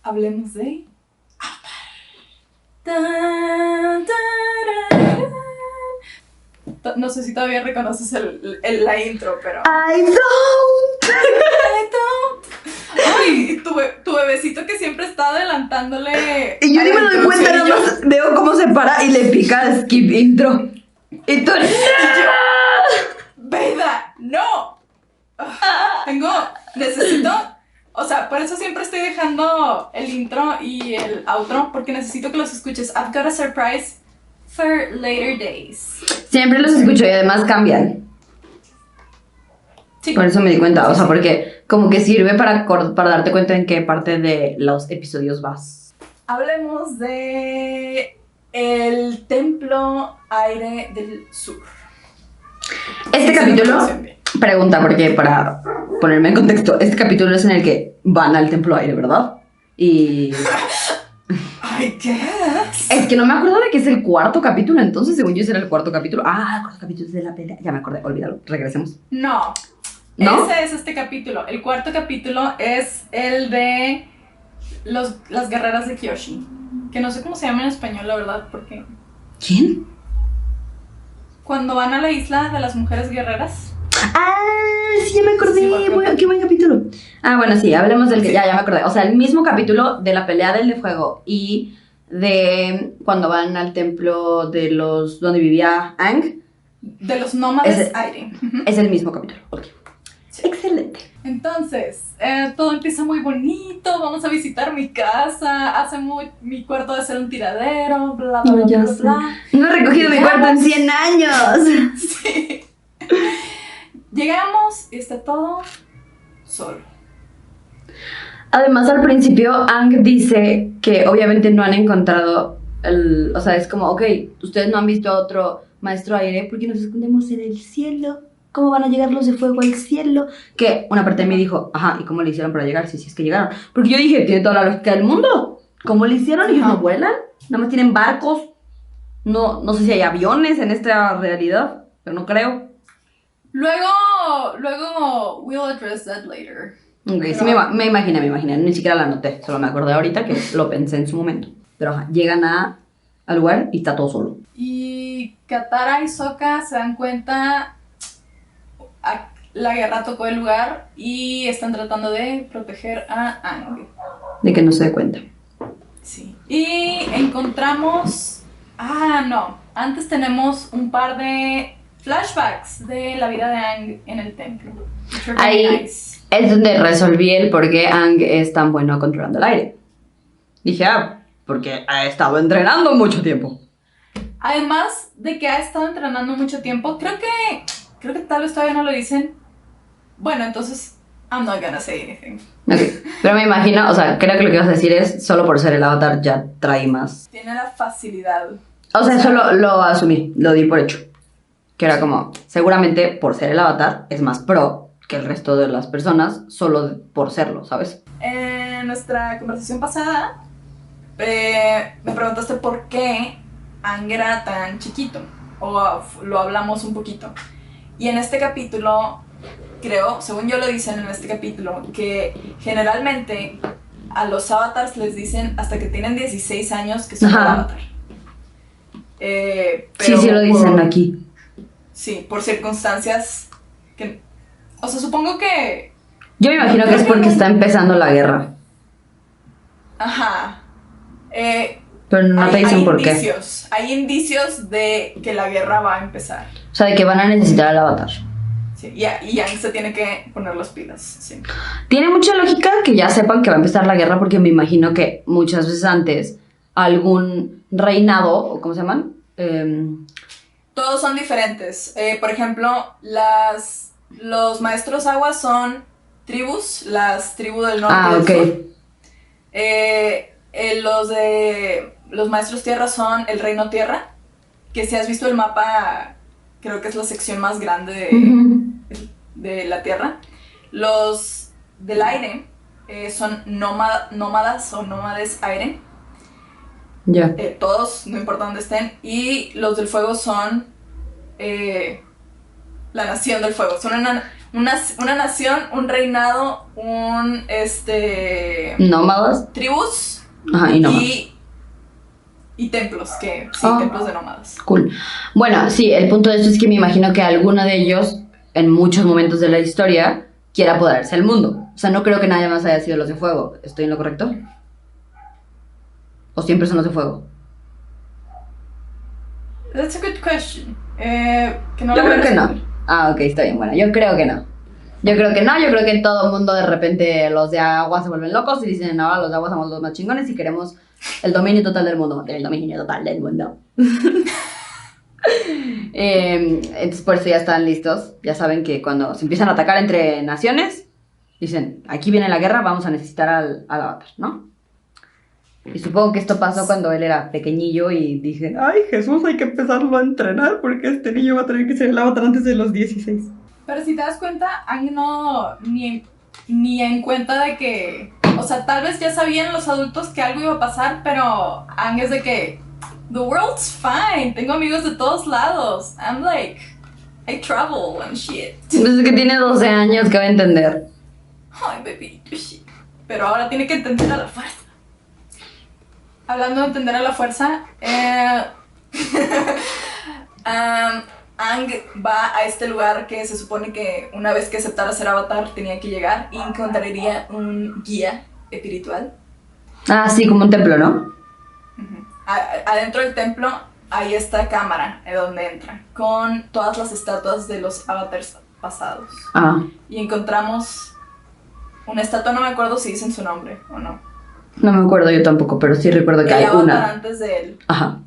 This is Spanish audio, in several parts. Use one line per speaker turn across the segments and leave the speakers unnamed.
hablemos de... No sé si todavía reconoces la intro, pero...
I don't.
Ay, tu bebecito que siempre está adelantándole...
Y yo ni me doy cuenta, nada más veo cómo se para y le pica skip intro. Y tú...
¡Beda! ¡No! Necesito... O sea, por eso siempre estoy dejando el intro y el outro, porque necesito que los escuches. I've got a surprise for later days.
Siempre los escucho y además cambian.
Sí.
Por eso me di cuenta, o sea, porque como que sirve para darte cuenta en qué parte de los episodios vas.
Hablemos de el Templo Aire del Sur.
Este capítulo, pregunta, porque para ponerme en contexto, este capítulo es en el que van al Templo Aire, ¿verdad? Y...
I guess.
Es que no me acuerdo de que es el cuarto capítulo, entonces según yo ese era el cuarto capítulo. Ah, el cuarto capítulo es de la pelea. Ya me acordé, olvídalo, regresemos.
No.
¿No?
Ese es este capítulo. El cuarto capítulo es el de las guerreras de Kyoshi. Que no sé cómo se llama en español, la verdad, porque...
¿Quién?
Cuando van a la isla de las mujeres guerreras.
Ah, sí, ya me acordé.
Sí,
Qué buen capítulo. Ah, bueno, sí, hablemos del que ya me acordé. O sea, el mismo capítulo de la pelea del de fuego y de cuando van al templo de los donde vivía Aang.
De los nómades aire.
Es el mismo capítulo. Okay.
Sí.
Excelente.
Entonces, todo empieza muy bonito. Vamos a visitar mi casa. Mi cuarto de ser un tiradero. Bla, bla,
No, ya
bla,
sé.
bla.
No he recogido mi cuarto en 100 años.
Sí. Llegamos y está todo solo.
Además, al principio, Aang dice que obviamente no han encontrado o sea, es como, ok, ustedes no han visto a otro maestro aire porque nos escondemos en el cielo. ¿Cómo van a llegar los de fuego al cielo? Que una parte de mí dijo, ajá, ¿y cómo le hicieron para llegar? Si es que llegaron. Porque yo dije, tiene toda la lógica del mundo. ¿Cómo le hicieron? Ellos no vuelan. Nada más tienen barcos. No sé si hay aviones en esta realidad, pero no creo.
Luego, we'll address that later.
Ok, sí me imaginé. Ni siquiera la anoté. Solo me acordé ahorita que lo pensé en su momento. Pero ajá, llegan al lugar y está todo solo.
Y Katara y Sokka se dan cuenta... La guerra tocó el lugar y están tratando de proteger a Aang.
De que no se dé cuenta.
Sí. Y encontramos... no. Antes tenemos un par de flashbacks de la vida de Aang en el templo.
Ahí
nice.
Es donde resolví el por qué Aang es tan bueno controlando el aire. Dije, porque ha estado entrenando mucho tiempo.
Además de que ha estado entrenando mucho tiempo, creo que tal vez todavía no lo dicen. Bueno, entonces, I'm not gonna say anything.
Okay. Pero me imagino, o sea, creo que lo que ibas a decir es, solo por ser el avatar ya trae más.
Tiene la facilidad.
O sea, eso lo asumí, lo di por hecho. Que era como, seguramente por ser el avatar es más pro que el resto de las personas, solo por serlo, ¿sabes?
En nuestra conversación pasada, me preguntaste por qué Aang era tan chiquito. O lo hablamos un poquito. Y en este capítulo, creo, según yo lo dicen en este capítulo, que generalmente a los avatars les dicen hasta que tienen 16 años que son el avatar. Pero
sí lo dicen aquí.
Sí, por circunstancias que... O sea, supongo que...
Yo me imagino que es porque está empezando la guerra.
Ajá.
Pero no te dicen por qué.
Hay indicios de que la guerra va a empezar.
O sea, de que van a necesitar al avatar.
Sí, y Aang se tiene que poner las pilas. Sí.
Tiene mucha lógica que ya sepan que va a empezar la guerra porque me imagino que muchas veces antes algún reinado, o ¿cómo se llaman?
Todos son diferentes. Por ejemplo, los maestros agua son tribus, las tribus del norte y del sur. Los maestros tierra son el reino tierra, que si has visto el mapa, creo que es la sección más grande de la tierra. Los del aire son nómadas o nómades aire.
Ya.
Todos, no importa dónde estén. Y los del fuego son la nación del fuego. Son una nación, un reinado,
Nómadas.
tribus
Ajá, y nómadas.
y templos, templos de nómadas.
Cool. Bueno, sí, el punto de esto es que me imagino que alguno de ellos, en muchos momentos de la historia, quiera apoderarse del mundo. O sea, no creo que nadie más haya sido los de fuego. ¿Estoy en lo correcto? ¿O siempre son los de fuego?
That's a good question.
Yo creo que no. Ah, ok, está bien. Bueno, yo creo que no. Yo creo que todo el mundo de repente los de agua se vuelven locos y dicen, ahora los de agua somos los más chingones y queremos el dominio total del mundo. El dominio total del mundo. Entonces por eso ya están listos. Ya saben que cuando se empiezan a atacar entre naciones, dicen, aquí viene la guerra, vamos a necesitar al avatar, ¿no? Y supongo que esto pasó cuando él era pequeñillo y dije, ay Jesús, hay que empezarlo a entrenar porque este niño va a tener que ser el avatar antes de los 16.
Pero si te das cuenta, Aang no ni en cuenta de que, o sea, tal vez ya sabían los adultos que algo iba a pasar, pero Aang es de que the world's fine, tengo amigos de todos lados. I'm like, I travel and shit.
Pues es que tiene 12 años, que va a entender.
Ay, bebito, shit. Pero ahora tiene que entender a la fuerza. Hablando de entender a la fuerza, Aang va a este lugar que se supone que una vez que aceptara ser avatar tenía que llegar y encontraría un guía espiritual.
Ah, sí, como un templo, ¿no?
Adentro del templo hay esta cámara donde entra con todas las estatuas de los avatars pasados.
Ah.
Y encontramos una estatua, no me acuerdo si dicen su nombre o no.
No me acuerdo yo tampoco, pero sí recuerdo que
El
hay
avatar
una.
antes de él.
Ajá.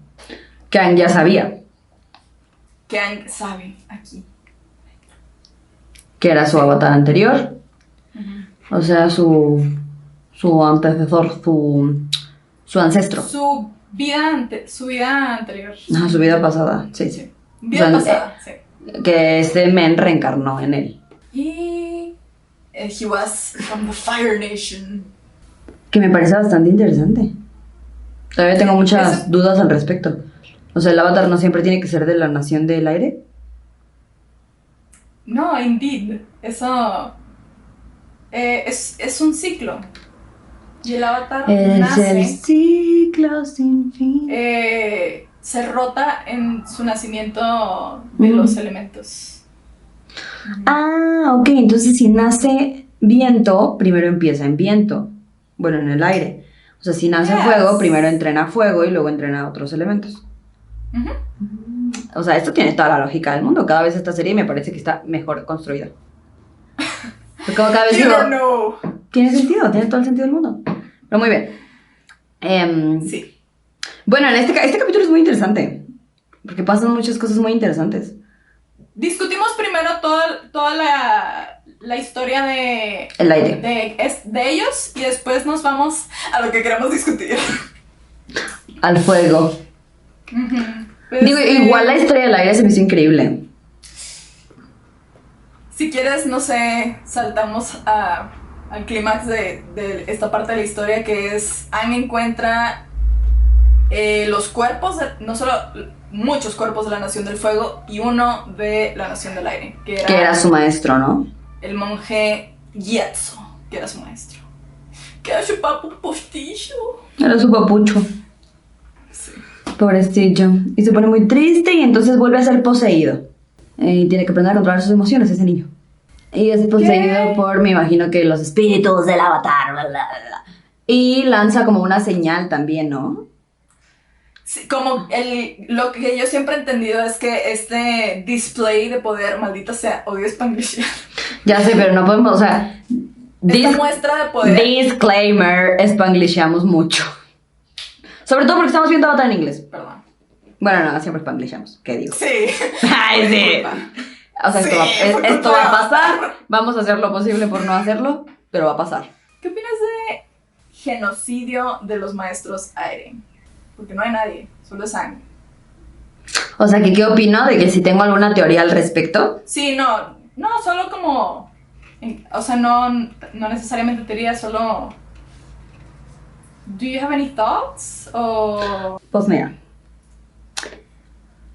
Que Aang ya sabía.
Que Aang sabe aquí.
Que era su avatar anterior. O sea, su antecesor, su ancestro.
Su vida anterior.
Ajá, su vida pasada, sí.
Vida
O sea,
pasada, sí.
Que este men reencarnó en él.
Y he was from the Fire Nation.
Que me parece bastante interesante. Todavía tengo muchas dudas al respecto. O sea, el avatar no siempre tiene que ser de la nación del aire.
No, indeed. Eso es un ciclo. Y el avatar nace.
El ciclo sin fin.
Se rota en su nacimiento de los elementos.
Ah, ok. Entonces, si nace viento, primero empieza en viento. Bueno, en el aire. O sea, si nace fuego, primero entrena fuego y luego entrena otros elementos. O sea, esto tiene toda la lógica del mundo. Cada vez esta serie me parece que está mejor construida. Porque como cada vez digo, tiene sentido, tiene todo el sentido del mundo. Pero muy bien.
Sí.
Bueno, en este capítulo es muy interesante. Porque pasan muchas cosas muy interesantes.
Discutimos primero toda la historia de...
El aire.
De ellos y después nos vamos a lo que queremos discutir.
Al fuego.
Pues,
digo, igual la historia del aire se me hizo increíble.
Si quieres, no sé, saltamos al clímax de esta parte de la historia, que es Aang encuentra los cuerpos, no solo muchos cuerpos de la Nación del Fuego y uno de la Nación del Aire, que
era su maestro, ¿no?
El monje Gyatso, que era su maestro. Que era su papu postillo.
Era su papucho.
Sí.
Pobrecillo. Y se pone muy triste y entonces vuelve a ser poseído. Y tiene que aprender a controlar sus emociones ese niño. Y es poseído por, me imagino que los espíritus del avatar. Bla, bla, bla. Y lanza como una señal también, ¿no?
Sí, como lo que yo siempre he entendido es que este display de poder, maldita sea, odio Spanglish.
Ya sé, pero no podemos, o sea...
Esta muestra de poder.
Disclaimer, Spanglishamos mucho. Sobre todo porque estamos viendo Avatar en inglés.
Perdón.
Bueno, no, siempre Spanglishamos, ¿qué digo?
Sí.
Ay, sí. O sea, esto va a pasar. Vamos a hacer lo posible por no hacerlo, pero va a pasar.
¿Qué opinas de genocidio de los maestros aire? Porque no hay nadie, solo es Aang.
O sea, ¿qué opino de que si tengo alguna teoría al respecto?
Sí, no, solo como... O sea, no necesariamente teoría, solo... ¿Do you have any thoughts? O...
Pues mira.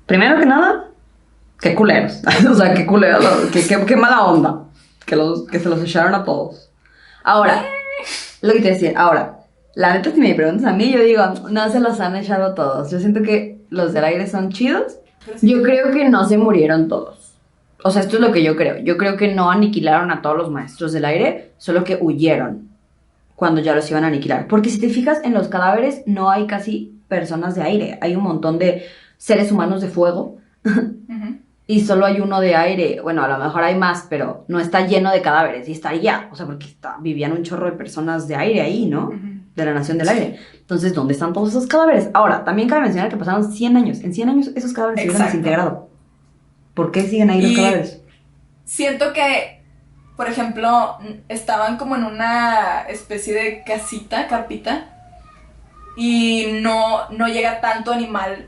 Primero que nada, qué culeros. O sea, qué culeros, qué mala onda. que se los echaron a todos. Ahora, lo que te decía, ahora, la neta, si me preguntas a mí, yo digo, no se los han echado a todos. Yo siento que los del aire son chidos. Yo creo que no se murieron todos. O sea, esto es lo que yo creo. Yo creo que no aniquilaron a todos los maestros del aire, solo que huyeron cuando ya los iban a aniquilar. Porque si te fijas en los cadáveres, no hay casi personas de aire. Hay un montón de seres humanos de fuego. Y solo hay uno de aire. Bueno, a lo mejor hay más, pero no está lleno de cadáveres. Y estaría, o sea, porque vivían un chorro de personas de aire ahí, ¿no? De la nación del aire. Entonces, ¿dónde están todos esos cadáveres? Ahora, también cabe mencionar que pasaron 100 años. En 100 años esos cadáveres se hubieran desintegrado. ¿Por qué siguen ahí los cadáveres?
Siento que, por ejemplo, estaban como en una especie de casita, carpita, y no llega tanto animal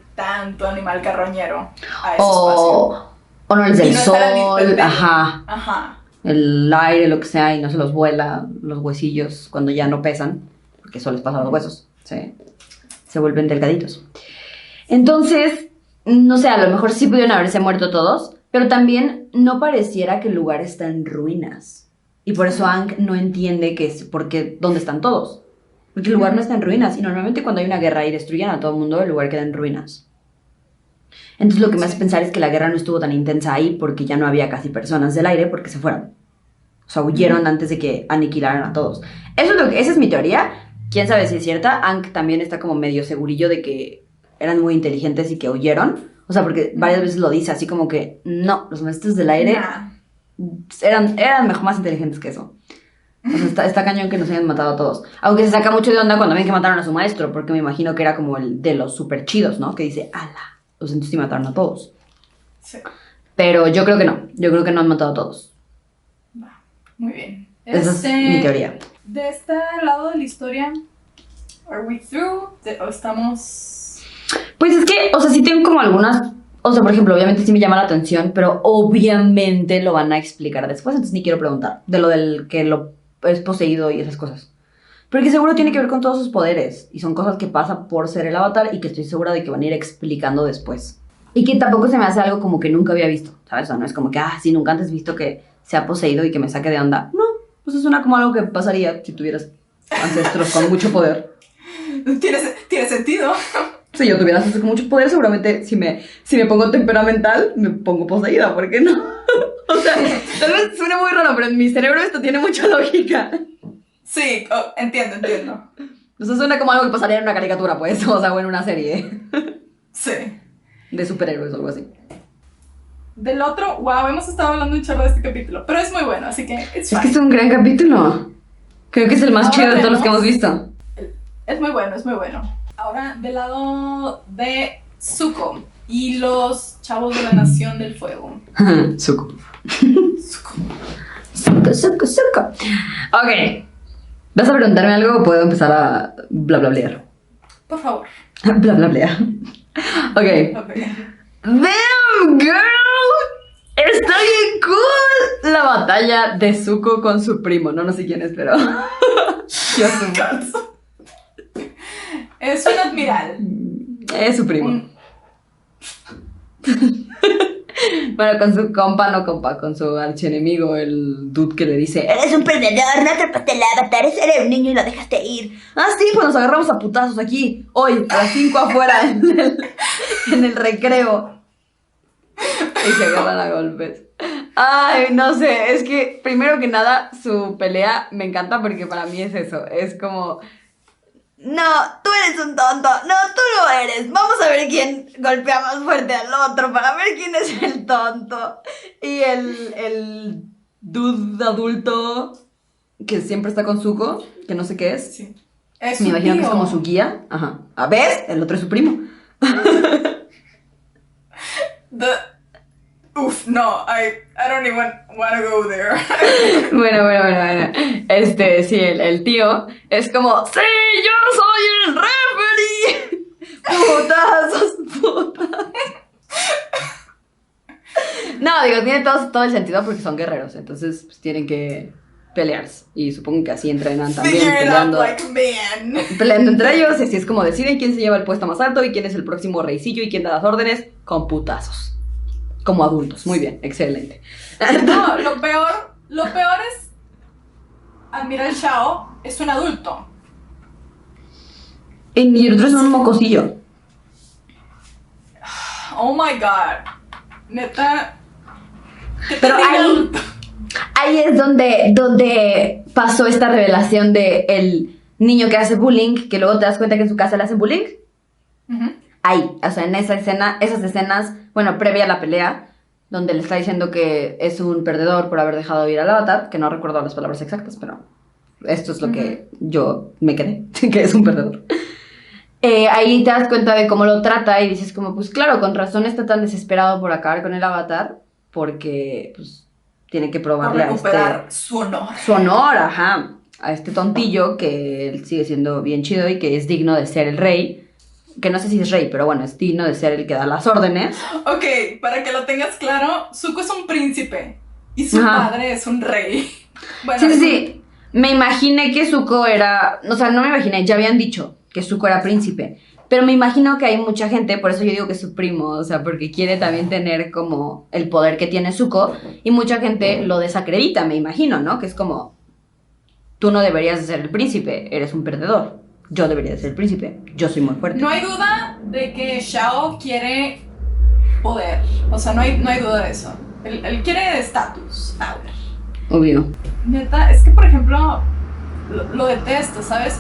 carroñero a ese espacio.
O no les del
Y no está la
sol,
dispersión.
ajá. El aire, lo que sea, y no se los vuela los huesillos cuando ya no pesan, porque eso les pasa a los huesos, se vuelven delgaditos. Entonces, no sé, a lo mejor sí pudieron haberse muerto todos, pero también no pareciera que el lugar está en ruinas. Y por eso Aang no entiende dónde están todos. Porque el lugar no está en ruinas, y normalmente cuando hay una guerra y destruyen a todo el mundo, el lugar queda en ruinas. Entonces lo que me hace pensar es que la guerra no estuvo tan intensa ahí porque ya no había casi personas del aire porque se fueron. O sea, huyeron antes de que aniquilaran a todos. Esa es mi teoría. Quién sabe si es cierta. Aang también está como medio segurillo de que eran muy inteligentes y que huyeron. O sea, porque varias veces lo dice así como que no, los maestros del aire eran mejor más inteligentes que eso. O sea, está cañón que nos hayan matado a todos. Aunque se saca mucho de onda cuando ven que mataron a su maestro, porque me imagino que era como el de los super chidos, ¿no? Que dice, ala, los entonces sí mataron a todos.
Sí.
Pero yo creo que no. Yo creo que no han matado a todos.
Muy bien.
Esa es mi teoría.
De este lado de la historia, ¿are we through? ¿O estamos...?
Pues es que, o sea, sí tengo como algunas... O sea, por ejemplo, obviamente sí me llama la atención, pero obviamente lo van a explicar después, entonces ni quiero preguntar de lo del que lo es poseído y esas cosas. Porque seguro tiene que ver con todos sus poderes, y son cosas que pasa por ser el avatar y que estoy segura de que van a ir explicando después. Y que tampoco se me hace algo como que nunca había visto, ¿sabes? O sea, no es como que, sí, nunca antes he visto que se ha poseído y que me saque de onda. No, pues es como algo que pasaría si tuvieras ancestros con mucho poder.
Tiene sentido.
Si yo tuviera ancestros con mucho poder, seguramente si me pongo temperamental, me pongo poseída, ¿por qué no? O sea, tal vez suene muy raro, pero en mi cerebro esto tiene mucha lógica.
Sí, entiendo.
O sea, suena como algo que pasaría en una caricatura, pues, o sea, o en una serie.
Sí.
De superhéroes o algo así.
Del otro, wow, hemos estado hablando un chorro de este capítulo, pero es muy bueno, así que
es que es un gran capítulo. Creo que es el más chido de todos los que hemos visto.
Es muy bueno. Ahora, del lado de Zuko y los chavos de la Nación del Fuego.
Zuko. Ok. ¿Vas a preguntarme algo o puedo empezar a blablablear?
Por favor.
Blablablear. Ok. Damn, girl. Está bien cool la batalla de Zuko con su primo. No sé quién es, pero...
Es un admiral.
Es su primo. Bueno, con su con su archienemigo, el dude que le dice: eres un perdedor, no atrapaste el avatar, eres un niño y lo dejaste ir. Sí, pues nos agarramos a putazos aquí, hoy, a las 5 afuera, en el recreo. Y se agarran a golpes. Ay, no sé, es que primero que nada su pelea me encanta porque para mí es eso, es como... No, tú eres un tonto. No, tú no eres. Vamos a ver quién golpea más fuerte al otro para ver quién es el tonto. Y el dude adulto que siempre está con Zuko, que no sé qué es.
Sí.
Me imagino que es como su guía. Ajá. A ver, el otro es su primo.
Uf, no, I don't even want to go there.
Bueno. Sí, el tío es como, ¡sí, yo soy el referee! ¡Putazos! No, digo, tiene todo el sentido porque son guerreros, entonces pues, tienen que pelearse. Y supongo que así entrenan también, peleando entre ellos, y así es como deciden quién se lleva el puesto más alto y quién es el próximo reycillo y quién da las órdenes con putazos. Como adultos, muy bien, excelente.
No, lo peor Lo peor es, Admiral Shao es un adulto.
Y el otro es un mocosillo.
Oh my god. Neta. ¿Qué te
Pero
diga,
ahí,
adulto?
ahí es donde pasó esta revelación de el niño que hace bullying, que luego te das cuenta que en su casa le hacen bullying.
Ujú.
Ahí, o sea, en esa escena, esas escenas, bueno, previa a la pelea, donde le está diciendo que es un perdedor por haber dejado ir al avatar, que no recuerdo las palabras exactas, pero esto es lo que yo me quedé, que es un perdedor. Ahí te das cuenta de cómo lo trata y dices como, pues claro, con razón está tan desesperado por acabar con el avatar, porque pues tiene que
Por
probarle
recuperar su honor.
su honor, ajá, a este tontillo que él sigue siendo bien chido y que es digno de ser el rey, que no sé si es rey, pero bueno, es digno de ser el que da las órdenes.
Ok, para que lo tengas claro, Zuko es un príncipe y su
Ajá.
padre es un rey. Bueno,
Sí, sí, sí. Me imaginé que Zuko era. O sea, no me imaginé, ya habían dicho que Zuko era príncipe. Pero me imagino que hay mucha gente, por eso yo digo que es su primo, o sea, porque quiere también tener como el poder que tiene Zuko. Y mucha gente lo desacredita, me imagino, ¿no? Que es como. Tú no deberías de ser el príncipe, eres un perdedor. Yo debería de ser el príncipe, yo soy muy fuerte.
no hay duda de que Shao quiere poder. O sea, no hay duda de eso. Él quiere estatus, power.
Obvio.
Neta, es que por ejemplo, lo detesto, ¿sabes?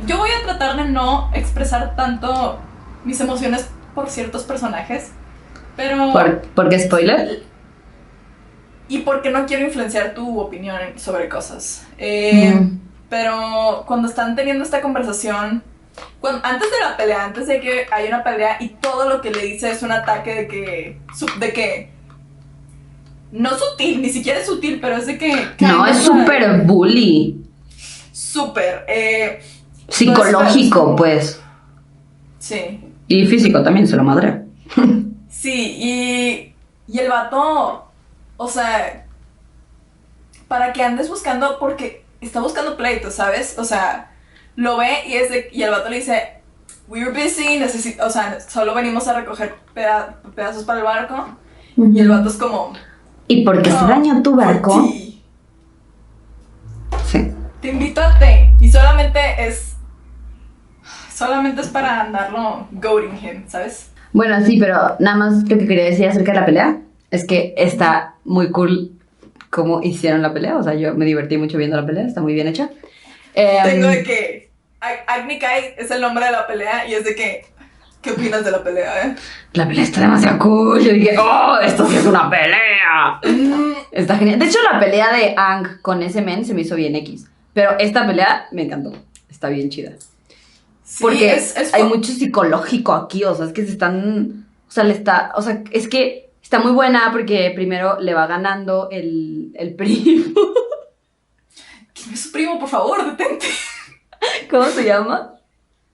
Yo voy a tratar de no expresar tanto mis emociones por ciertos personajes, pero...
¿Por qué spoiler?
Y porque no quiero influenciar tu opinión sobre cosas. Pero cuando están teniendo esta conversación, antes de la pelea, antes de que haya una pelea y todo lo que le dice es un ataque de que no sutil, ni siquiera es sutil, pero es de que...
No, es súper bully.
Súper.
Psicológico, pues.
Sí.
Y físico también, se lo madrea.
Sí, y el vato, o sea, para que andes buscando, porque está buscando pleito, ¿sabes? O sea, lo ve y el vato le dice, we were busy, o sea, solo venimos a recoger pedazos para el barco. Y el vato es como...
¿Y por qué se dañó tu barco?
por ti.
Sí.
Te invito a té. Y solamente es para andarlo goading him, ¿sabes?
Bueno, sí, pero nada más lo que quería decir acerca de la pelea es que está muy cool cómo hicieron la pelea. O sea, yo me divertí mucho viendo la pelea, está muy bien hecha.
Tengo de que Agni Kai es el nombre de la pelea y es de que... ¿Qué opinas de la pelea,
La pelea está demasiado cool. Yo dije, ¡oh, esto sí es una pelea! Está genial. De hecho, la pelea de Aang con ese men se me hizo bien X. Pero esta pelea me encantó. Está bien chida.
Sí,
porque hay mucho psicológico aquí, o sea, es que se están, o sea, es que está muy buena porque primero le va ganando el primo.
¿Quién es su primo? Por favor, detente.
¿Cómo se llama?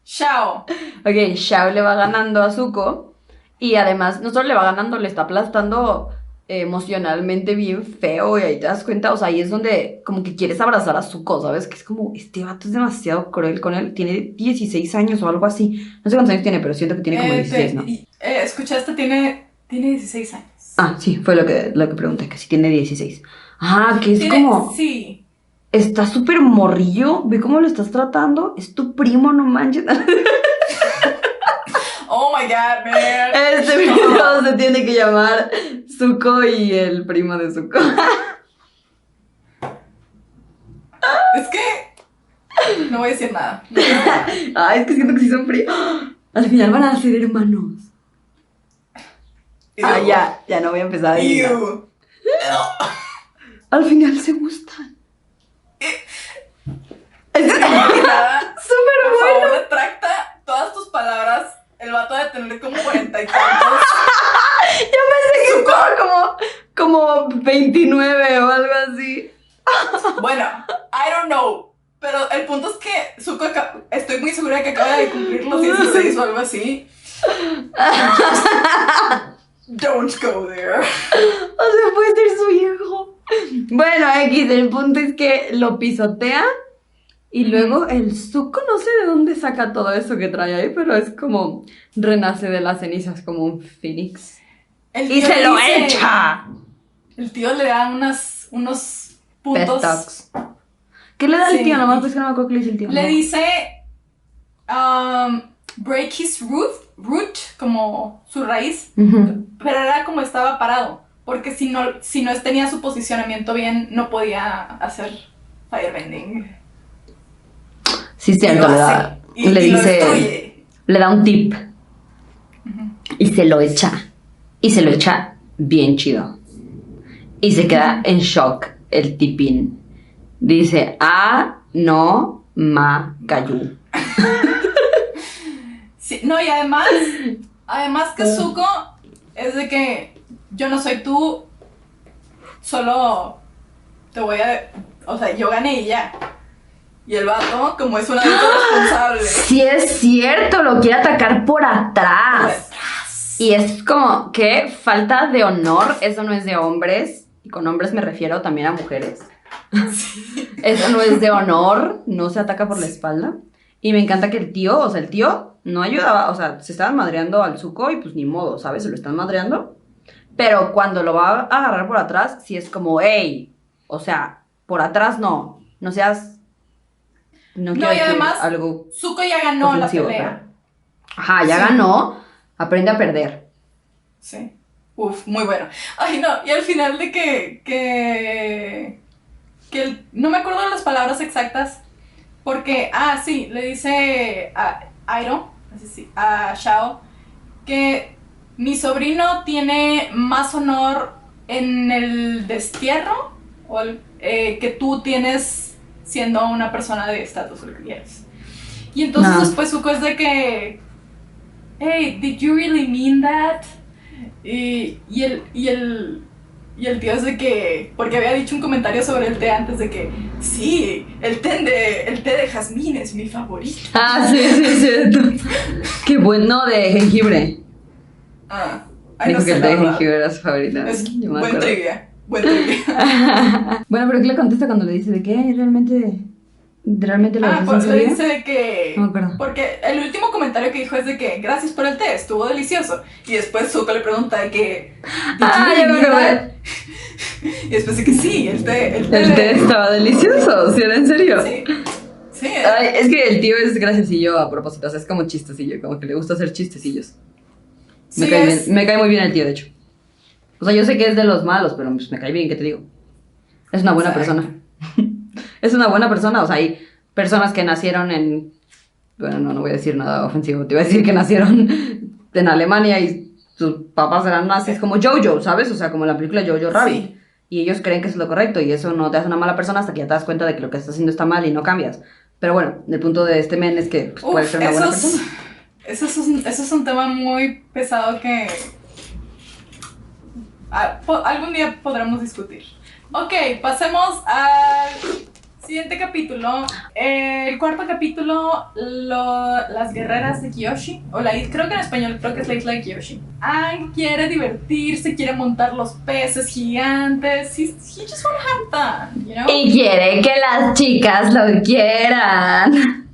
Shao.
Ok, Shao le va ganando a Zuko y además no solo le va ganando, le está aplastando emocionalmente bien feo y ahí te das cuenta, o sea, ahí es donde como que quieres abrazar a Zuko, ¿sabes? Que es como, este vato es demasiado cruel con él, tiene 16 años o algo así, no sé cuántos años tiene, pero siento que tiene como 16, ¿no?
Escuchaste, tiene 16 años.
Ah, sí, fue lo que pregunté, que si tiene 16. Ah, que es como...
Sí.
Está súper morrillo, ve cómo lo estás tratando, es tu primo, no manches.
Oh my god, man.
Este video se tiene que llamar Zuko y el primo de Zuko.
Es que no voy a decir nada.
Ay, es que siento que sí son primos. Al final van a ser hermanos. Ah, ya no voy a empezar a decir. Al final se gustan.
Nada.
Súper
Por
bueno.
favor, retracta todas tus palabras. El vato de tener como 40 y tantos.
Yo pensé que estaba como 29 o algo así.
Bueno, I don't know. Pero el punto es que Zuko estoy muy segura que acaba de cumplir los 16 o algo así. Don't go there.
O sea, puede ser su hijo. Bueno, X, el punto es que lo pisotea. Y luego el Zuko no sé de dónde saca todo eso que trae ahí, pero es como renace de las cenizas como un fénix. ¡Y se lo echa!
El tío le da unas unos
Pep
puntos.
talks. ¿Qué le da el
Sí.
tío? Nomás pues que no me acuerdo qué le dice el tío.
Le
No.
dice break his root, como su raíz,
Ujú.
pero era como estaba parado, porque si no tenía su posicionamiento bien, no podía hacer firebending.
Sí,
Y
cierto,
lo
le
hace,
da.
y
Le
lo
dice.
destruye.
Le da un tip.
Ujú.
Y se lo echa. Y se lo echa bien chido. Y se queda en shock el tipín. Dice, no, cayú.
Sí, no, y además que Zuko es de que yo no soy tú, solo te voy a... O sea, yo gané y ya. Y el vato, como es un adulto responsable...
Sí es cierto, lo quiere atacar por atrás. Y es como que falta de honor, eso no es de hombres. Y con hombres me refiero también a mujeres. Eso no es de honor, no se ataca por la espalda. Y me encanta que el tío no ayudaba, o sea, se estaban madreando al Zuko y pues ni modo, ¿sabes? Se lo están madreando. Pero cuando lo va a agarrar por atrás, sí es como, hey, o sea, por atrás no seas... No quiero
No, y
decir
además,
algo
Zuko ya ganó
ofensivo,
la pelea.
pero... Ajá, ya
Sí.
ganó, aprende a perder.
Sí. Uf, muy bueno. Ay, no, y al final de no me acuerdo de las palabras exactas, porque, sí, le dice a Airo, a Shao, que mi sobrino tiene más honor en el destierro que tú tienes siendo una persona de estatus, o lo que quieras. Y entonces
No.
después Zuko es de que, hey, did you really mean that? Y el tío es de que, porque había dicho un comentario sobre el té antes de que, sí, el té de jazmín es mi favorito.
Sí, es cierto. Qué bueno de jengibre.
Ay,
Dijo
no
que
sé,
el
la
té de
verdad.
jengibre era su favorita.
Es
Yo me
buen
acuerdo.
trivia.
Bueno, pero ¿qué le contesta cuando le dice de qué? ¿Realmente lo haces en
Pues le
serio?
dice de que...
No me acuerdo.
Porque el último comentario que dijo es de que, gracias por el té, estuvo delicioso. Y después Zuko le pregunta de que... "Did you
Ya
really
me
mean
acordé.
that?" Y después de que sí, el té
El té estaba delicioso, ¿sí era en serio?
Sí. Sí.
Ay, es que el tío es graciosillo a propósito, o sea, es como chistosillo, como que le gusta hacer chistecillos. Me
Sí,
cae bien, me cae muy bien el tío, de hecho. O sea, yo sé que es de los malos, pero pues me cae bien, ¿qué te digo? Es una buena
Exacto.
persona. Es una buena persona, o sea, hay personas que nacieron en... Bueno, no voy a decir nada ofensivo, te iba a decir que nacieron en Alemania y sus papás eran nazis, como Jojo, ¿sabes? O sea, como la película Jojo Rabbit.
Sí.
Y ellos creen que eso es lo correcto y eso no te hace una mala persona hasta que ya te das cuenta de que lo que estás haciendo está mal y no cambias. Pero bueno, el punto de este men es que pues, puede ser una buena persona.
Eso es un tema muy pesado que algún día podremos discutir. Ok, pasemos al siguiente capítulo. El cuarto capítulo, las guerreras de Kyoshi. Creo que en español creo que es la isla de Kyoshi. Aang quiere divertirse, quiere montar los peces gigantes. He just wanna have fun, you know?
Y quiere que las chicas lo quieran.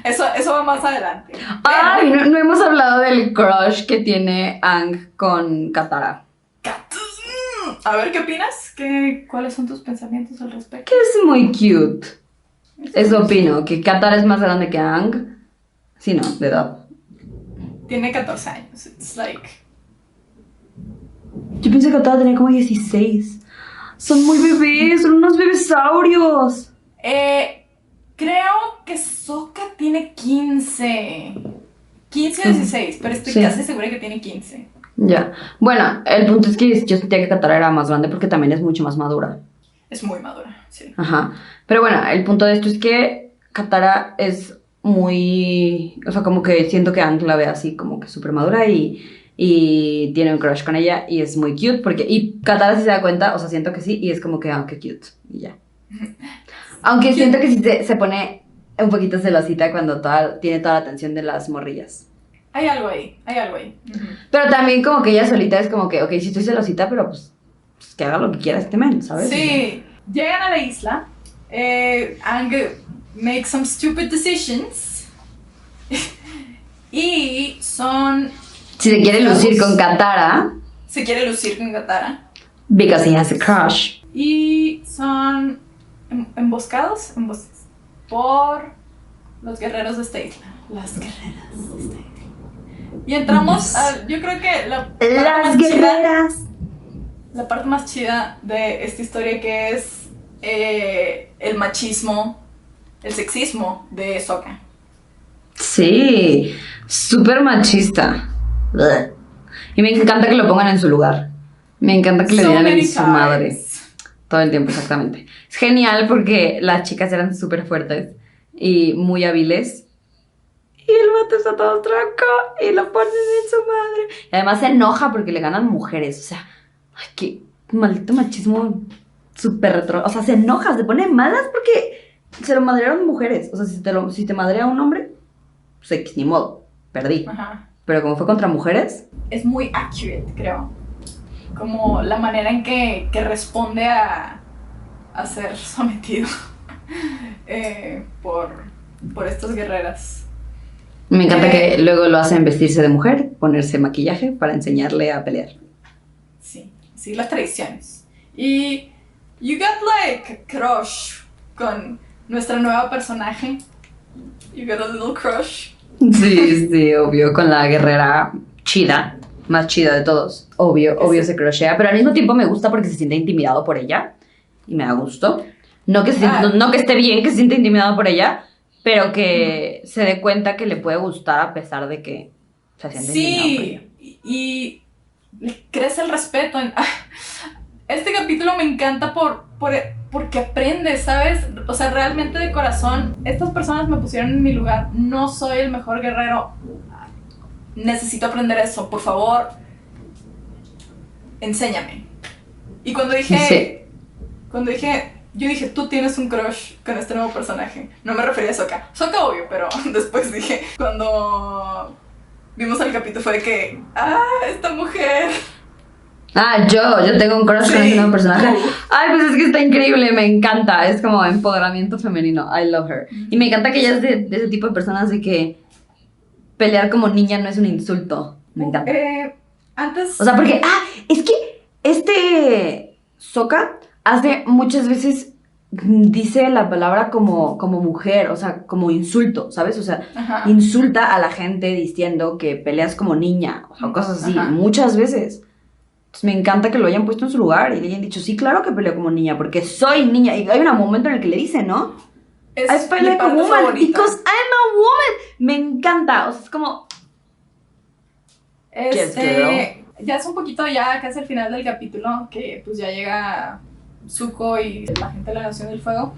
Eso va más adelante.
Ay, no hemos hablado del crush que tiene Aang con Katara.
A ver, ¿qué opinas? ¿Cuáles son tus pensamientos al respecto?
Que es muy cute. Eso opino, que Katara es más grande que Aang. Sí, no, de edad.
Tiene 14 años. It's like...
Yo pensé que Katara tenía como 16. Son muy bebés, son unos bebesaurios.
Creo que Sokka tiene 15. 15 o 16, pero estoy
Sí.
casi segura que tiene 15.
Ya. Bueno, el punto es que yo sentía que Katara era más grande porque también es mucho más madura.
Es muy madura, sí.
Ajá. Pero bueno, el punto de esto es que Katara es muy... O sea, como que siento que Aang la ve así como que súper madura y tiene un crush con ella y es muy cute porque... Y Katara sí se da cuenta, o sea, siento que sí, y es como que, qué cute, y ya. Aunque siento que sí se pone un poquito celosita cuando tiene toda la atención de las morrillas.
Hay algo ahí. Ujú.
Pero también como que ella solita es como que, ok, sí estoy celosita, pero pues que haga lo que quiera este men, ¿sabes?
Sí. Llegan a la isla. Aang makes some stupid decisions. Y son...
Si se quiere lucir con Katara,
Se quiere lucir con Katara.
because he has a crush.
y son emboscados por los guerreros de Stateland. Las guerreras de Stateland. Y entramos a, yo creo que la parte más chida de esta historia, que es el machismo, el sexismo de Sokka.
Sí, súper machista. Y me encanta que lo pongan en su lugar. Me encanta que le digan en su madre. Todo el tiempo, exactamente. Es genial porque las chicas eran súper fuertes y muy hábiles. Y el vato está todo tronco y lo ponen en su madre. Y además se enoja porque le ganan mujeres. O sea, ay, qué maldito machismo súper retro. O sea, se enoja, se pone malas porque se lo madrearon mujeres. O sea, si te madrea un hombre, pues ni modo, perdí.
Ajá.
Pero como fue contra mujeres...
Es muy accurate, creo. Como la manera en que responde a ser sometido por estas guerreras.
Me encanta que luego lo hacen vestirse de mujer, ponerse maquillaje para enseñarle a pelear.
Sí, las tradiciones. Y you got like crush con nuestra nueva personaje. You got a little crush.
Sí, obvio, con la guerrera chida, más chida de todos. Obvio se crushea, pero al mismo tiempo me gusta porque se siente intimidado por ella y me da gusto. No que esté bien que se siente intimidado por ella, pero que se dé cuenta que le puede gustar a pesar de que se siente intimidado por ella.
Y crece el respeto. Este capítulo me encanta porque aprendes, ¿sabes? O sea, realmente de corazón, estas personas me pusieron en mi lugar. No soy el mejor guerrero. Necesito aprender eso. Por favor, enséñame. Y cuando dije, yo dije, tú tienes un crush con este nuevo personaje. No me refería a Sokka. Sokka obvio, pero después dije, cuando vimos el capítulo fue de que, esta mujer.
Yo tengo un crush con ese nuevo personaje. Ay, pues es que está increíble, me encanta. Es como empoderamiento femenino. I love her. Y me encanta que ella es de ese tipo de personas de que pelear como niña no es un insulto. Me encanta.
Antes...
O sea, porque, es que Sokka hace muchas veces, dice la palabra como mujer, o sea, como insulto, ¿sabes? O sea,
Ajá.
Insulta a la gente diciendo que peleas como niña, o sea, cosas así,
Ajá.
muchas veces. Entonces me encanta que lo hayan puesto en su lugar y le hayan dicho, sí, claro que peleo como niña, porque soy niña. Y hay un momento en el que le dice, ¿no?
Es
I play como woman,
favorita.
because I'm a woman. Me encanta, o sea, es como...
Ya es un poquito ya casi al final del capítulo, que pues ya llega Zuko y la gente de la Nación del Fuego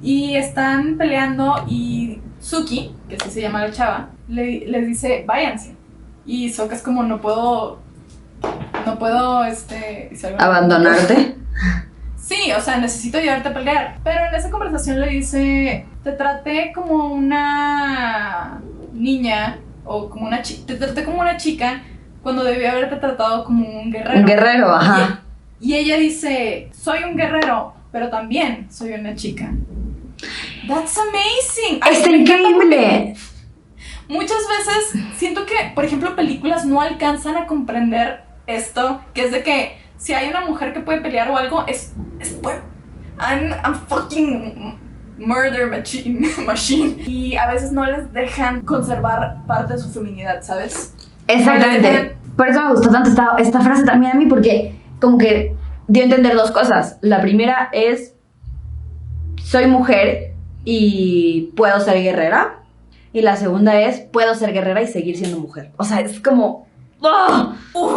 y están peleando y Suki, que así se llama la chava, les dice váyanse y Sokka es como no puedo
abandonarte.
Sí, o sea, necesito ayudarte a pelear. Pero en esa conversación le dice, te traté como una niña o como una chica, te traté como una chica cuando debí haberte tratado como un guerrero.
Un guerrero, ajá.
Y ella dice, soy un guerrero, pero también soy una chica. That's amazing.
Está increíble.
Muchas veces siento que, por ejemplo, películas no alcanzan a comprender esto, que es de que si hay una mujer que puede pelear o algo, es I'm fucking murder machine. Y a veces no les dejan conservar parte de su feminidad, ¿sabes?
Exactamente. Por eso me gustó tanto esta frase también a mí, porque como que dio a entender dos cosas. La primera es, soy mujer y puedo ser guerrera. Y la segunda es, puedo ser guerrera y seguir siendo mujer. O sea, es como, ¡oh!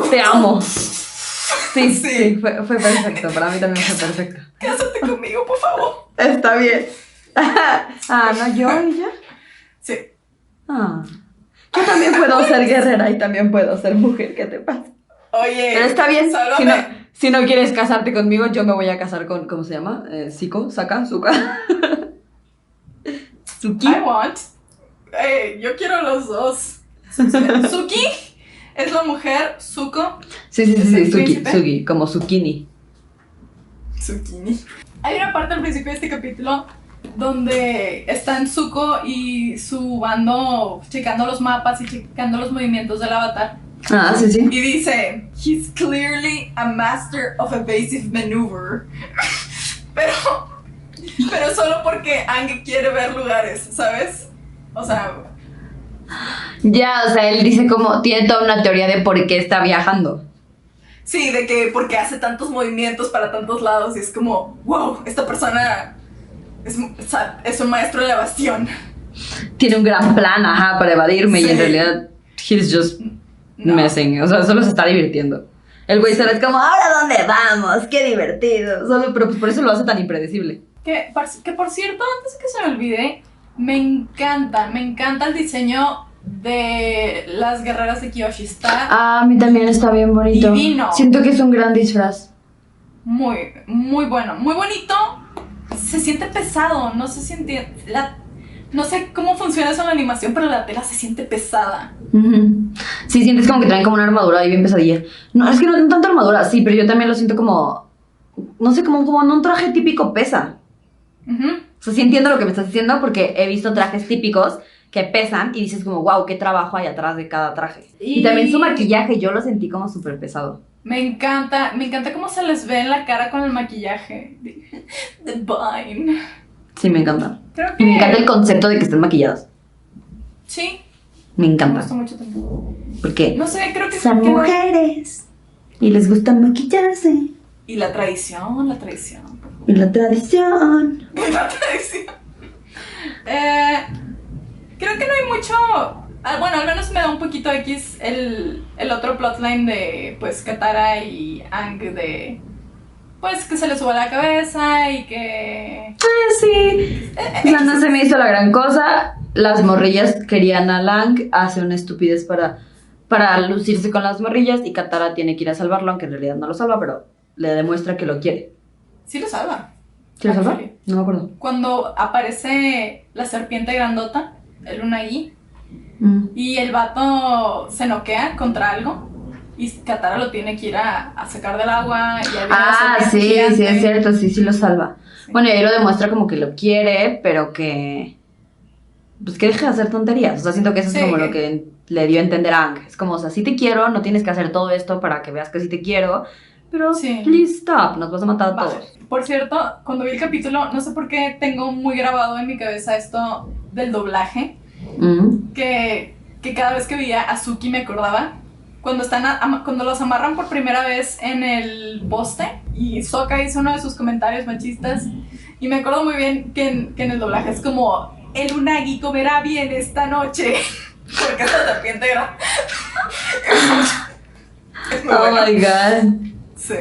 Te amo. Sí, fue perfecto. Para mí también fue perfecto.
Cásate conmigo, por favor.
Está bien. ¿No yo y ya?
Sí.
Yo también puedo ser guerrera y también puedo ser mujer. ¿Qué te pasa?
Oye.
Pero está bien. Si no quieres casarte conmigo, yo me voy a casar con, ¿cómo se llama? Suka. Suki.
I want. Yo quiero los dos. Suki es la mujer, Zuko.
Sí, Suki, como zucchini.
Hay una parte al principio de este capítulo donde están Zuko y su bando checando los mapas y checando los movimientos del avatar.
Sí.
Y dice, he's clearly a master of evasive maneuver. pero solo porque Aang quiere ver lugares, ¿sabes? O sea,
Ya, o sea, él dice como, tiene toda una teoría de por qué está viajando.
sí, de que porque hace tantos movimientos para tantos lados y es como, wow, esta persona es un maestro de la evasión.
Tiene un gran plan, ajá, para evadirme
Sí.
y en realidad, he's just
No.
messing. O sea, solo se está divirtiendo. El güey solo es como, ¿ahora dónde vamos? ¡Qué divertido! Solo, pero pues por eso lo hace tan impredecible.
Que por cierto, antes de que se me olvide, me encanta el diseño de las guerreras de Kyoshi. Está
Ah, a mí también está bien bonito.
Divino.
Siento que es un gran disfraz.
muy, muy bueno, muy bonito. Se siente pesado, no se siente... no sé cómo funciona eso en la animación, pero la tela se siente pesada.
Ujú. Sí, sientes como que traen como una armadura ahí bien pesadilla. No, es que no tanto armadura, sí, pero yo también lo siento como... No sé, como en un traje típico pesa.
Ujú.
O sea, sí entiendo lo que me estás diciendo porque he visto trajes típicos que pesan y dices como, wow, qué trabajo hay atrás de cada traje. Y también su maquillaje, yo lo sentí como súper pesado.
Me encanta cómo se les ve en la cara con el maquillaje. Divine.
Sí, me encanta.
Creo que...
Me encanta el concepto de que estén maquilladas.
Sí,
Me
me
encanta.
gustó mucho también.
Porque
No sé, creo que...
son
que no-
mujeres y les gusta maquillarse.
Y la tradición.
Y la tradición.
La tradición. Creo que no hay mucho... bueno, al menos me da un poquito X el otro plotline de, pues, Katara y Aang de... Pues, que se le suba la cabeza y que...
Sí. O sea, no se me hizo la gran cosa. Las morrillas querían a Lang, hace una estupidez para lucirse con las morrillas y Katara tiene que ir a salvarlo, aunque en realidad no lo salva, pero le demuestra que lo quiere.
Sí lo salva.
¿Sí lo salva?
Actually.
No me acuerdo.
Cuando aparece la serpiente grandota, el Unagi,
Mm.
y el vato se noquea contra algo, y Katara lo tiene que ir a sacar del agua, y ahí viene la
Ah,
serpiente
sí,
gigante.
sí, es cierto, sí lo salva.
Sí.
Bueno, y ahí lo demuestra como que lo quiere, pero que... Pues que deje de hacer tonterías. O sea, siento que eso
Sí,
es como
que-
lo que le dio a entender a Aang. Es como, o sea, sí te quiero, no tienes que hacer todo esto para que veas que sí te quiero, pero
Sí.
please stop, nos vas a matar a
Vale.
todos.
Por cierto, cuando vi el capítulo, no sé por qué tengo muy grabado en mi cabeza esto del doblaje,
Mm.
que cada vez que veía a Suki me acordaba. Cuando cuando los amarran por primera vez en el poste y Sokka hizo uno de sus comentarios machistas, y me acuerdo muy bien que en el doblaje es como, el Unagi comerá bien esta noche, porque esta serpiente era... es muy
Oh
bueno.
my god.
Sí.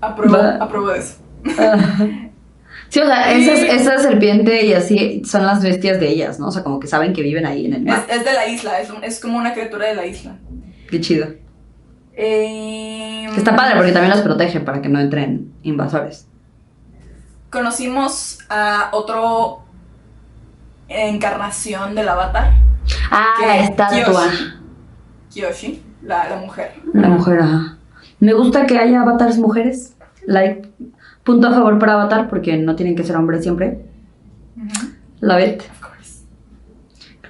Apruebo de eso.
Sí, o sea,
Sí.
esa serpiente y así son las bestias de ellas, ¿no? O sea, como que saben que viven ahí en el mar.
Es de la isla, es como una criatura de la isla.
Qué chido. Que está padre porque también las protege para que no entren invasores.
Conocimos a otro encarnación del avatar,
Ah,
¿Qué?
la estatua.
Kyoshi, la mujer.
La mujer, ajá. Me gusta que haya avatars mujeres. Like, punto a favor para avatar porque no tienen que ser hombres siempre.
Ujú.
Love it.
Of course.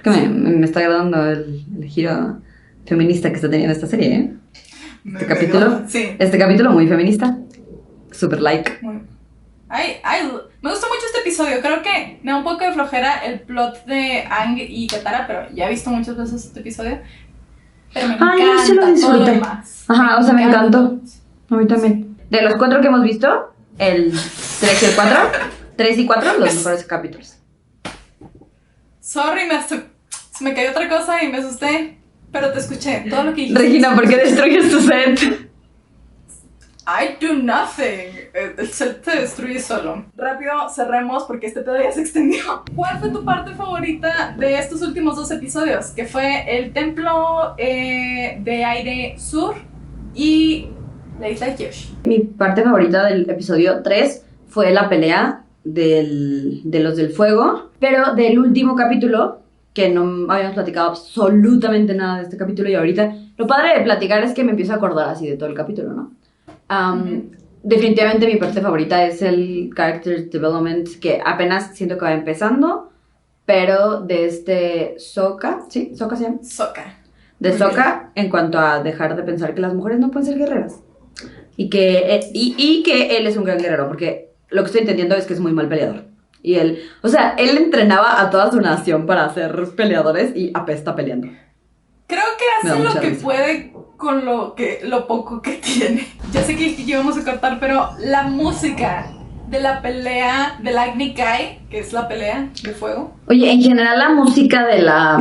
Creo que me está agradando el giro feminista que está teniendo esta serie, ¿eh? Este capítulo.
Sí.
Este capítulo muy feminista. Super like.
Me gustó mucho este episodio. Creo que me da un poco de flojera el plot de Aang y Katara, pero ya he visto muchas veces este episodio. Pero me
Ay,
encanta
yo sí lo
todo lo
disfruté.
demás.
Ajá, o sea, me
encanta.
encantó. A mí también. De los 4 que hemos visto, el 3 y el 4, 3 y 4, los mejores capítulos.
Sorry, se me cayó otra cosa y me asusté. Pero te escuché todo lo que dijiste.
Regina, ¿por qué destruyes tu set?
I do nothing. El set se destruye solo. Rápido, cerremos porque este pedo ya se extendió. ¿Cuál fue tu parte favorita de estos últimos 2 episodios? Que fue el templo de aire sur y la isla de Kyoshi.
Mi parte favorita del episodio 3 fue la pelea de los del fuego, pero del último capítulo, que no habíamos platicado absolutamente nada de este capítulo y ahorita lo padre de platicar es que me empiezo a acordar así de todo el capítulo, ¿no? Definitivamente mi parte favorita es el character development que apenas siento que va empezando, pero de este Sokka, ¿sí? ¿Sokka se llama?
Sokka.
De
Muy
Sokka en cuanto a dejar de pensar que las mujeres no pueden ser guerreras. Y que él es un gran guerrero, porque lo que estoy entendiendo es que es muy mal peleador. Y él, o sea, él entrenaba a toda su nación para ser peleadores y apesta peleando.
Creo que hace lo que puede con lo poco que tiene. Ya sé que íbamos a cortar, pero la música de la pelea del Agni Kai, que es la pelea de fuego.
Oye, en general la música de la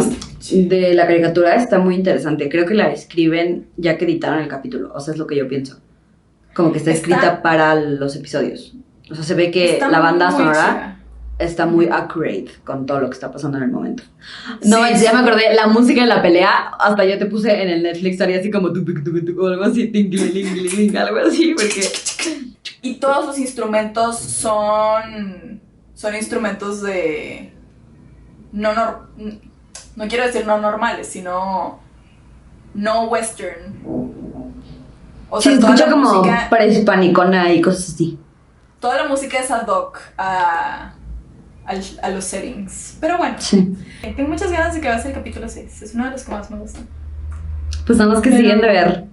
caricatura está muy interesante. Creo que la escriben ya que editaron el capítulo. O sea, es lo que yo pienso. Como que está escrita para los episodios. O sea, se ve que la banda sonora está muy accurate con todo lo que está pasando en el momento. No, sí, ya me acordé, la música de la pelea, hasta yo te puse en el Netflix, haría así como o algo así, algo así, porque...
Y todos los instrumentos son instrumentos de... No quiero decir no normales, sino no western.
O sea, se escucha como música, prehispanicona y cosas así.
Toda la música es ad hoc a los settings. Pero bueno,
sí.
Tengo muchas ganas de que vaya el capítulo 6. Es uno de los que más me gustan.
Pues son los que siguen de ver.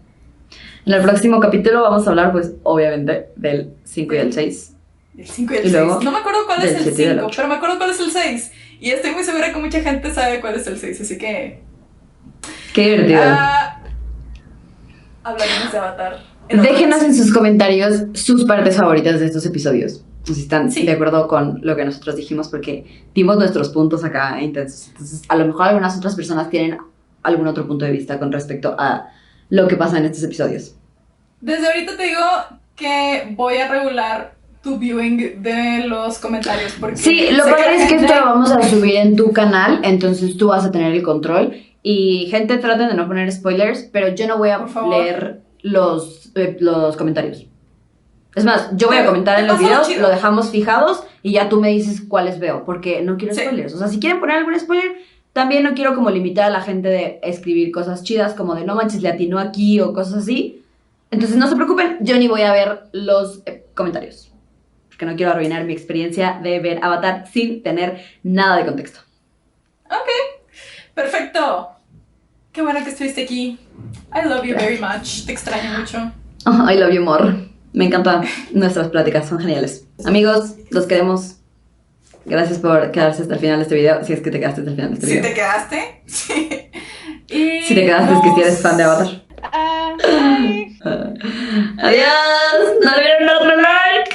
En el próximo capítulo vamos a hablar, pues, obviamente, del 5 y del 6.
Del 5 y el 6. No me acuerdo cuál es el 5, pero me acuerdo cuál es el 6. Y estoy muy segura que mucha gente sabe cuál es el 6, así que...
Qué divertido.
Hablaremos de Avatar.
Déjenos en sus comentarios sus partes favoritas de estos episodios. Si están de acuerdo con lo que nosotros dijimos, porque dimos nuestros puntos acá intensos. Entonces, a lo mejor algunas otras personas tienen algún otro punto de vista con respecto a lo que pasa en estos episodios.
Desde ahorita te digo que voy a regular tu viewing de los comentarios. Porque
sí, lo padre es que esto lo vamos a subir en tu canal, entonces tú vas a tener el control. Y gente, traten de no poner spoilers, pero yo no voy a leer los comentarios. Es más, yo voy a comentar en los videos, lo dejamos fijados y ya tú me dices cuáles veo, porque no quiero spoilers. O sea, si quieren poner algún spoiler, también no quiero como limitar a la gente de escribir cosas chidas, como de no manches, le atinó aquí o cosas así. Entonces no se preocupen, yo ni voy a ver los comentarios, porque no quiero arruinar mi experiencia de ver Avatar sin tener nada de contexto.
Ok, perfecto. Qué bueno que estuviste aquí. I love you very much. Te extraño mucho.
Oh, I love you more. Me encantan nuestras pláticas, son geniales. Amigos, los queremos. Gracias por quedarse hasta el final de este video. Si es que te quedaste hasta el final de este video.
¿Si te quedaste? Sí. Y
si te quedaste es que si eres fan de Avatar. Adiós. No olviden darle like.